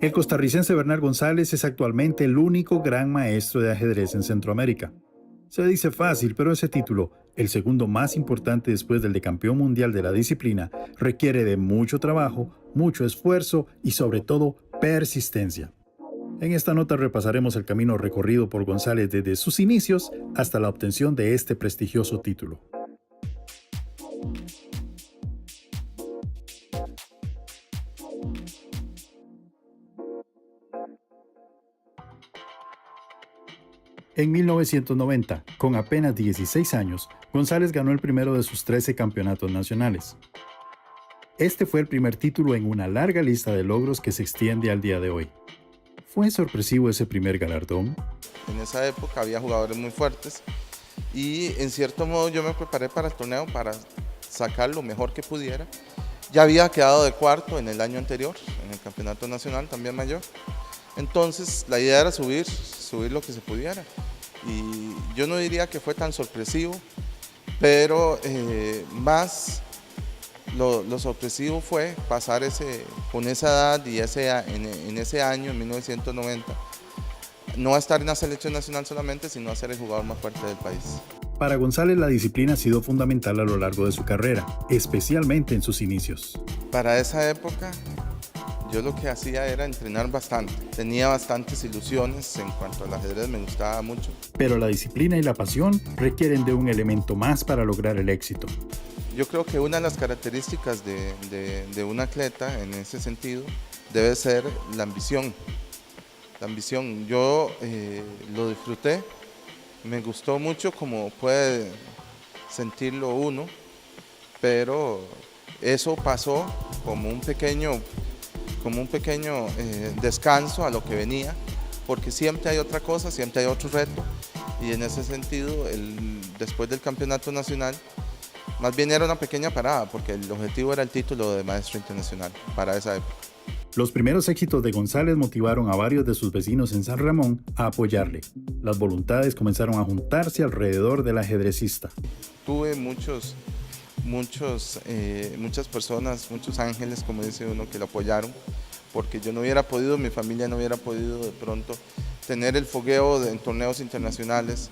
El costarricense Bernal González es actualmente el único gran maestro de ajedrez en Centroamérica. Se dice fácil, pero ese título, el segundo más importante después del de campeón mundial de la disciplina, requiere de mucho trabajo, mucho esfuerzo y sobre todo persistencia. En esta nota repasaremos el camino recorrido por González desde sus inicios hasta la obtención de este prestigioso título. En 1990, con apenas 16 años, González ganó el primero de sus 13 campeonatos nacionales. Este fue el primer título en una larga lista de logros que se extiende al día de hoy. ¿Fue sorpresivo ese primer galardón? En esa época había jugadores muy fuertes y en cierto modo yo me preparé para el torneo para sacar lo mejor que pudiera. Ya había quedado de cuarto en el año anterior, en el campeonato nacional también mayor. Entonces la idea era subir lo que se pudiera. Y yo no diría que fue tan sorpresivo, pero más lo sorpresivo fue pasar con esa edad y en ese año, en 1990, no a estar en la selección nacional solamente, sino a ser el jugador más fuerte del país. Para González la disciplina ha sido fundamental a lo largo de su carrera, especialmente en sus inicios. Para esa época, yo lo que hacía era entrenar bastante. Tenía bastantes ilusiones en cuanto al ajedrez, me gustaba mucho. Pero la disciplina y la pasión requieren de un elemento más para lograr el éxito. Yo creo que una de las características de un atleta en ese sentido debe ser la ambición. La ambición, yo lo disfruté, me gustó mucho como puede sentirlo uno, pero eso pasó como un pequeño descanso a lo que venía, porque siempre hay otra cosa, siempre hay otro reto, y en ese sentido, después del campeonato nacional, más bien era una pequeña parada, porque el objetivo era el título de maestro internacional para esa época. Los primeros éxitos de González motivaron a varios de sus vecinos en San Ramón a apoyarle. Las voluntades comenzaron a juntarse alrededor del ajedrecista. Tuve muchas personas, muchos ángeles, como dice uno, que lo apoyaron, porque yo no hubiera podido, mi familia no hubiera podido de pronto tener el fogueo en torneos internacionales,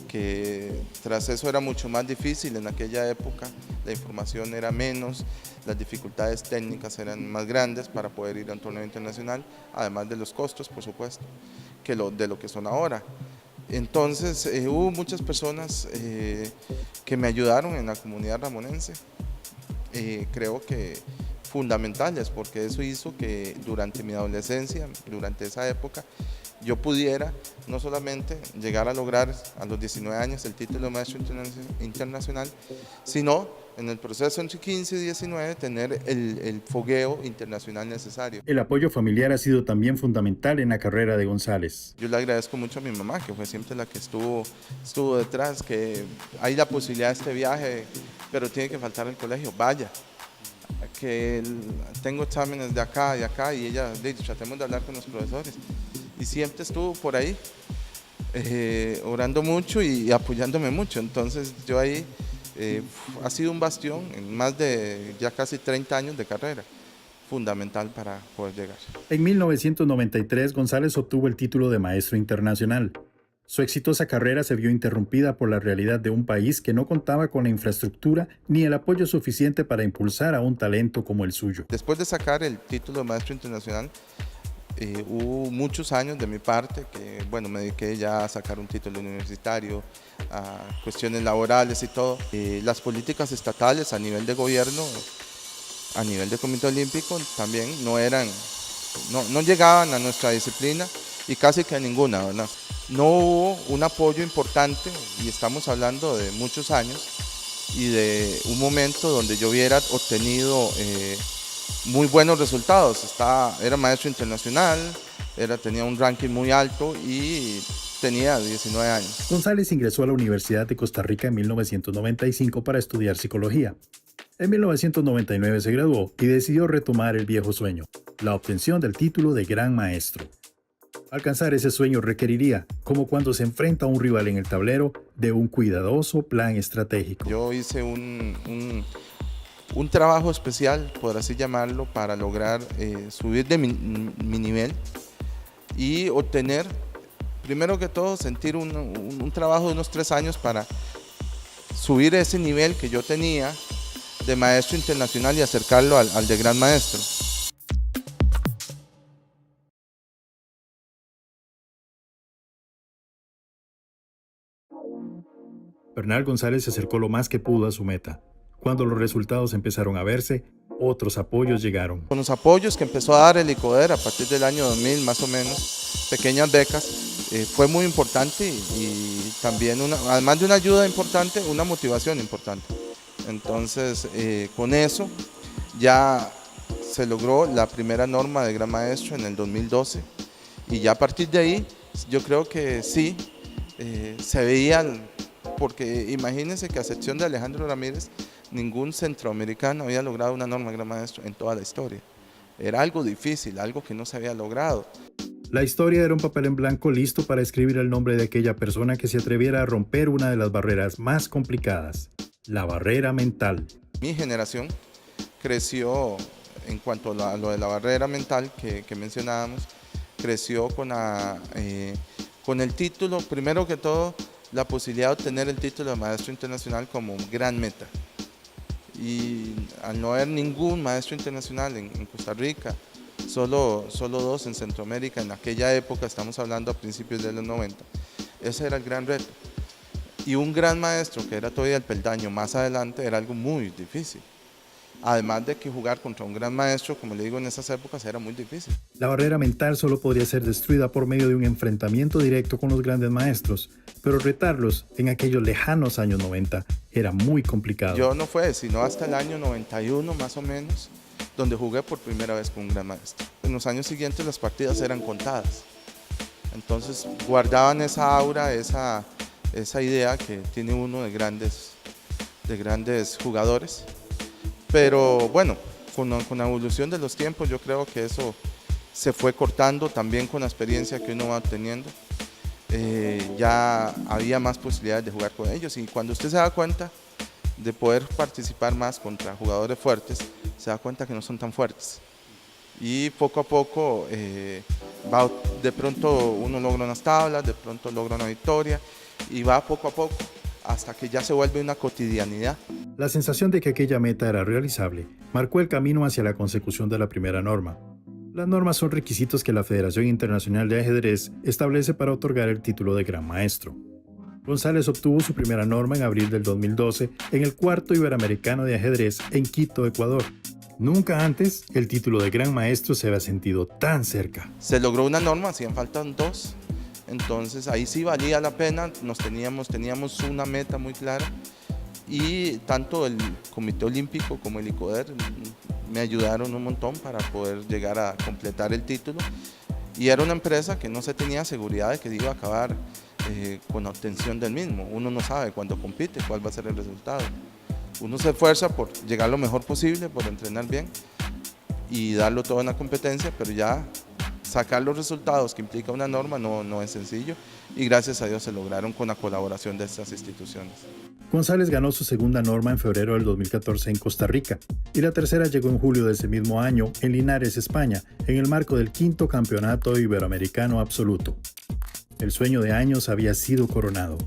que tras eso era mucho más difícil en aquella época, la información era menos, las dificultades técnicas eran más grandes para poder ir a un torneo internacional, además de los costos, por supuesto, de lo que son ahora. Entonces hubo muchas personas que me ayudaron en la comunidad ramonense, creo que fundamentales, porque eso hizo que durante mi adolescencia, durante esa época, yo pudiera no solamente llegar a lograr a los 19 años el título de maestro internacional, sino en el proceso entre 15 y 19 tener el fogueo internacional necesario. El apoyo familiar ha sido también fundamental en la carrera de González. Yo le agradezco mucho a mi mamá, que fue siempre la que estuvo detrás, que hay la posibilidad de este viaje, pero tiene que faltar el colegio, vaya. Que tengo exámenes de acá y acá, y ella, tratemos de hablar con los profesores. Y siempre estuvo por ahí, orando mucho y apoyándome mucho. Entonces yo ahí ha sido un bastión en más de ya casi 30 años de carrera, fundamental para poder llegar. En 1993, González obtuvo el título de maestro internacional. Su exitosa carrera se vio interrumpida por la realidad de un país que no contaba con la infraestructura ni el apoyo suficiente para impulsar a un talento como el suyo. Después de sacar el título de maestro internacional, hubo muchos años de mi parte que, bueno, me dediqué ya a sacar un título universitario, a cuestiones laborales y todo. Las políticas estatales a nivel de gobierno, a nivel de Comité Olímpico, también no llegaban a nuestra disciplina y casi que a ninguna, ¿verdad? No hubo un apoyo importante, y estamos hablando de muchos años y de un momento donde yo hubiera obtenido muy buenos resultados. Era maestro internacional, tenía un ranking muy alto y tenía 19 años. González ingresó a la Universidad de Costa Rica en 1995 para estudiar psicología. En 1999 se graduó y decidió retomar el viejo sueño, la obtención del título de Gran Maestro. Alcanzar ese sueño requeriría, como cuando se enfrenta a un rival en el tablero, de un cuidadoso plan estratégico. Yo hice un trabajo especial, por así llamarlo, para lograr subir de mi nivel y obtener, primero que todo, sentir un trabajo de unos 3 años para subir ese nivel que yo tenía de maestro internacional y acercarlo al de gran maestro. Bernal González se acercó lo más que pudo a su meta. Cuando los resultados empezaron a verse, otros apoyos llegaron. Con los apoyos que empezó a dar el ICODER a partir del año 2000 más o menos, pequeñas becas, fue muy importante y también, además de una ayuda importante, una motivación importante. Entonces, con eso ya se logró la primera norma de gran maestro en el 2012 y ya a partir de ahí yo creo que sí, se veían, porque imagínense que a excepción de Alejandro Ramírez, ningún centroamericano había logrado una norma de gran maestro en toda la historia. Era algo difícil, algo que no se había logrado. La historia era un papel en blanco listo para escribir el nombre de aquella persona que se atreviera a romper una de las barreras más complicadas, la barrera mental. Mi generación creció, en cuanto a lo de la barrera mental que mencionábamos, creció con el título, primero que todo, la posibilidad de obtener el título de maestro internacional como gran meta. Y al no haber ningún maestro internacional en Costa Rica, solo 2 en Centroamérica, en aquella época, estamos hablando a principios de los 90, ese era el gran reto. Y un gran maestro, que era todavía el peldaño más adelante, era algo muy difícil. Además de que jugar contra un gran maestro, como le digo, en esas épocas era muy difícil. La barrera mental solo podría ser destruida por medio de un enfrentamiento directo con los grandes maestros, pero retarlos en aquellos lejanos años 90 era muy complicado. Yo no fue sino hasta el año 91 más o menos, donde jugué por primera vez con un gran maestro. En los años siguientes las partidas eran contadas, entonces guardaban esa aura, esa idea que tiene uno de grandes jugadores. Pero bueno, con la evolución de los tiempos yo creo que eso se fue cortando también con la experiencia que uno va obteniendo. Ya había más posibilidades de jugar con ellos y cuando usted se da cuenta de poder participar más contra jugadores fuertes, se da cuenta que no son tan fuertes. Y poco a poco de pronto uno logra unas tablas, de pronto logra una victoria y va poco a poco hasta que ya se vuelve una cotidianidad. La sensación de que aquella meta era realizable marcó el camino hacia la consecución de la primera norma. Las normas son requisitos que la Federación Internacional de Ajedrez establece para otorgar el título de Gran Maestro. González obtuvo su primera norma en abril del 2012 en el Cuarto Iberoamericano de Ajedrez en Quito, Ecuador. Nunca antes el título de Gran Maestro se había sentido tan cerca. Se logró una norma, hacían falta 2. Entonces ahí sí valía la pena, teníamos una meta muy clara y tanto el Comité Olímpico como el ICODER me ayudaron un montón para poder llegar a completar el título y era una empresa que no se tenía seguridad de que iba a acabar con la obtención del mismo. Uno no sabe cuando compite cuál va a ser el resultado. Uno se esfuerza por llegar lo mejor posible, por entrenar bien y darlo todo en la competencia, pero ya sacar los resultados que implica una norma no es sencillo y gracias a Dios se lograron con la colaboración de estas instituciones. González ganó su segunda norma en febrero del 2014 en Costa Rica y la tercera llegó en julio de ese mismo año en Linares, España, en el marco del 5º Campeonato Iberoamericano Absoluto. El sueño de años había sido coronado.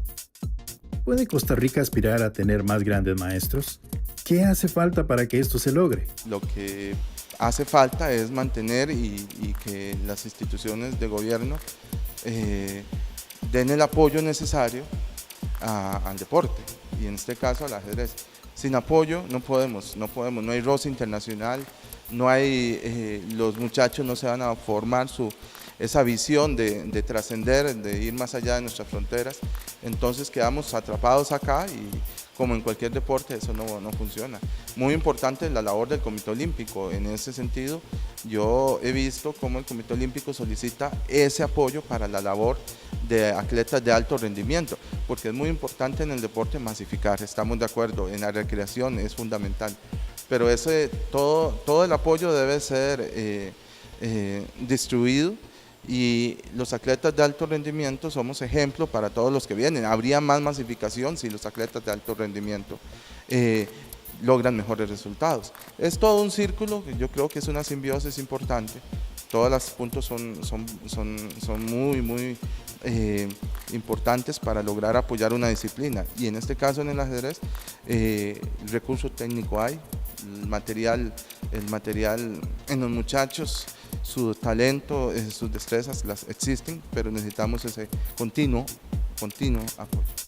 ¿Puede Costa Rica aspirar a tener más grandes maestros? ¿Qué hace falta para que esto se logre? Lo que hace falta es mantener y que las instituciones de gobierno den el apoyo necesario al deporte y en este caso al ajedrez. Sin apoyo no podemos, no hay roce internacional, no hay, los muchachos no se van a formar esa visión de trascender, de ir más allá de nuestras fronteras, entonces quedamos atrapados acá y como en cualquier deporte eso no funciona. Muy importante la labor del Comité Olímpico, en ese sentido yo he visto cómo el Comité Olímpico solicita ese apoyo para la labor de atletas de alto rendimiento, porque es muy importante en el deporte masificar, estamos de acuerdo, en la recreación es fundamental, pero todo el apoyo debe ser distribuido y los atletas de alto rendimiento somos ejemplo para todos los que vienen. Habría más masificación si los atletas de alto rendimiento logran mejores resultados. Es todo un círculo, yo creo que es una simbiosis importante. Todos los puntos son muy importantes para lograr apoyar una disciplina, y en este caso en el ajedrez el recurso técnico hay, el material en los muchachos, su talento, sus destrezas las existen, pero necesitamos ese continuo apoyo.